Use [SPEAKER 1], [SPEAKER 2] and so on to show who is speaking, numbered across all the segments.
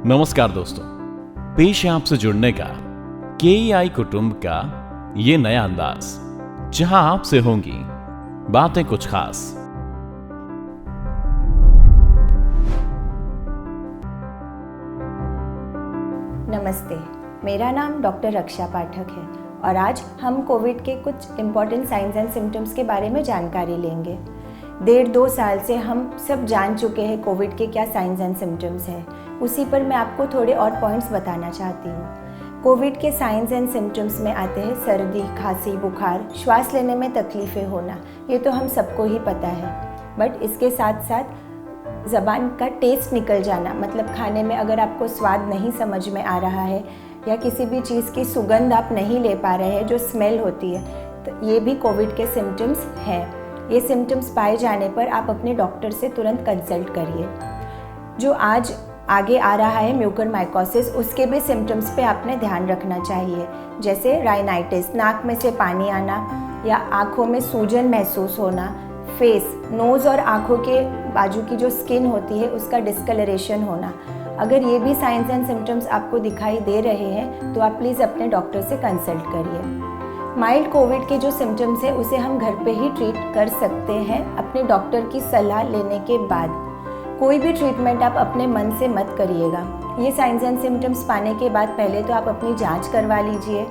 [SPEAKER 1] नमस्कार दोस्तों, पेश है आपसे जुड़ने का KEI कुटुंब का ये नया अंदाज, जहां आपसे होंगी बातें कुछ खास।
[SPEAKER 2] नमस्ते, मेरा नाम डॉक्टर रक्षा पाठक है और आज हम कोविड के कुछ इम्पॉर्टेंट साइंस एंड सिम्टम्स के बारे में जानकारी लेंगे। 1.5-2 साल से हम सब जान चुके हैं कोविड के क्या साइंस एंड सिम्टम्स हैं। उसी पर मैं आपको थोड़े और पॉइंट्स बताना चाहती हूँ। कोविड के साइंस एंड सिम्टम्स में आते हैं सर्दी, खांसी, बुखार, श्वास लेने में तकलीफ़ें होना। ये तो हम सबको ही पता है, बट इसके साथ साथ ज़बान का टेस्ट निकल जाना, मतलब खाने में अगर आपको स्वाद नहीं समझ में आ रहा है या किसी भी चीज़ की सुगंध आप नहीं ले पा रहे हैं, जो स्मेल होती है, तो ये भी कोविड के सिम्टम्स हैं। ये सिम्टम्स पाए जाने पर आप अपने डॉक्टर से तुरंत कंसल्ट करिए। जो आज आगे आ रहा है म्यूकरमाइकोसिस, उसके भी सिम्टम्स पे आपने ध्यान रखना चाहिए, जैसे राइनाइटिस, नाक में से पानी आना या आँखों में सूजन महसूस होना, फेस, नोज़ और आँखों के बाजू की जो स्किन होती है उसका डिस्कलरेशन होना। अगर ये भी साइंस एंड सिम्टम्स आपको दिखाई दे रहे हैं तो आप प्लीज़ अपने डॉक्टर से कंसल्ट करिए। माइल्ड कोविड के जो सिम्टम्स है उसे हम घर पे ही ट्रीट कर सकते हैं अपने डॉक्टर की सलाह लेने के बाद। कोई भी ट्रीटमेंट आप अपने मन से मत करिएगा। ये साइंस एंड सिम्टम्स पाने के बाद पहले तो आप अपनी जांच करवा लीजिए।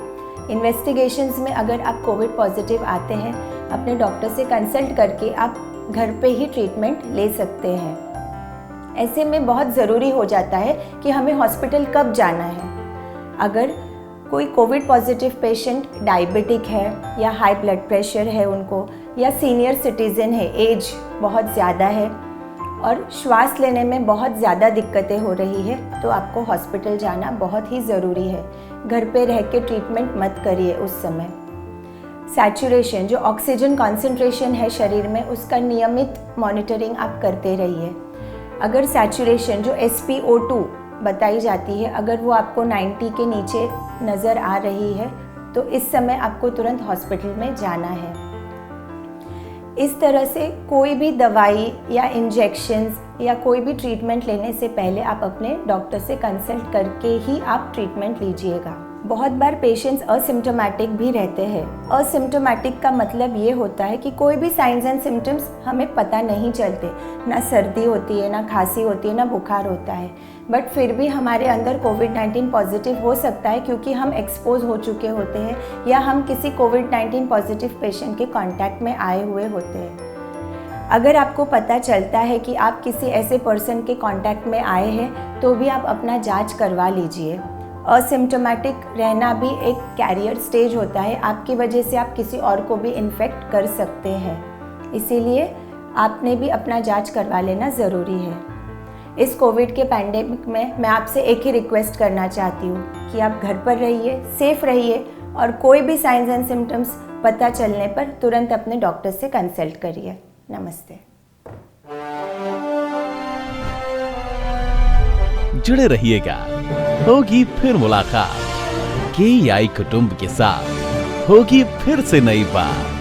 [SPEAKER 2] इन्वेस्टिगेशंस में अगर आप कोविड पॉजिटिव आते हैं, अपने डॉक्टर से कंसल्ट करके आप घर पे ही ट्रीटमेंट ले सकते हैं। ऐसे में बहुत ज़रूरी हो जाता है कि हमें हॉस्पिटल कब जाना है। अगर कोई कोविड पॉजिटिव पेशेंट डायबिटिक है या हाई ब्लड प्रेशर है उनको, या सीनियर सिटीज़न है, एज बहुत ज़्यादा है और श्वास लेने में बहुत ज़्यादा दिक्कतें हो रही है, तो आपको हॉस्पिटल जाना बहुत ही ज़रूरी है। घर पे रह के ट्रीटमेंट मत करिए उस समय। सैचुरेशन, जो ऑक्सीजन कॉन्सेंट्रेशन है शरीर में, उसका नियमित मॉनिटरिंग आप करते रहिए। अगर सैचुरेशन जो SpO2 बताई जाती है, अगर वो आपको 90 के नीचे नज़र आ रही है तो इस समय आपको तुरंत हॉस्पिटल में जाना है। इस तरह से कोई भी दवाई या इंजेक्शंस या कोई भी ट्रीटमेंट लेने से पहले आप अपने डॉक्टर से कंसल्ट करके ही आप ट्रीटमेंट लीजिएगा। बहुत बार पेशेंट्स असिम्टोमेटिक भी रहते हैं। असिम्टोमेटिक का मतलब ये होता है कि कोई भी साइंस एंड सिम्टम्स हमें पता नहीं चलते, ना सर्दी होती है, ना खांसी होती है, ना बुखार होता है, बट फिर भी हमारे अंदर कोविड-19 पॉजिटिव हो सकता है क्योंकि हम एक्सपोज हो चुके होते हैं या हम किसी कोविड-19 पॉजिटिव पेशेंट के कांटेक्ट में आए हुए होते हैं। अगर आपको पता चलता है कि आप किसी ऐसे पर्सन के कांटेक्ट में आए हैं तो भी आप अपना जांच करवा लीजिए। असिम्टोमेटिक रहना भी एक कैरियर स्टेज होता है, आपकी वजह से आप किसी और को भी इन्फेक्ट कर सकते हैं, इसीलिए आपने भी अपना जांच करवा लेना ज़रूरी है। इस कोविड के पैंडेमिक में मैं आपसे एक ही रिक्वेस्ट करना चाहती हूँ कि आप घर पर रहिए, सेफ रहिए और कोई भी साइंस एंड सिम्टम्स पता चलने पर तुरंत अपने डॉक्टर से कंसल्ट करिए। नमस्ते।
[SPEAKER 1] जुड़े रहिएगा, होगी फिर मुलाकात। KEI कुटुंब के साथ होगी फिर से नई बात।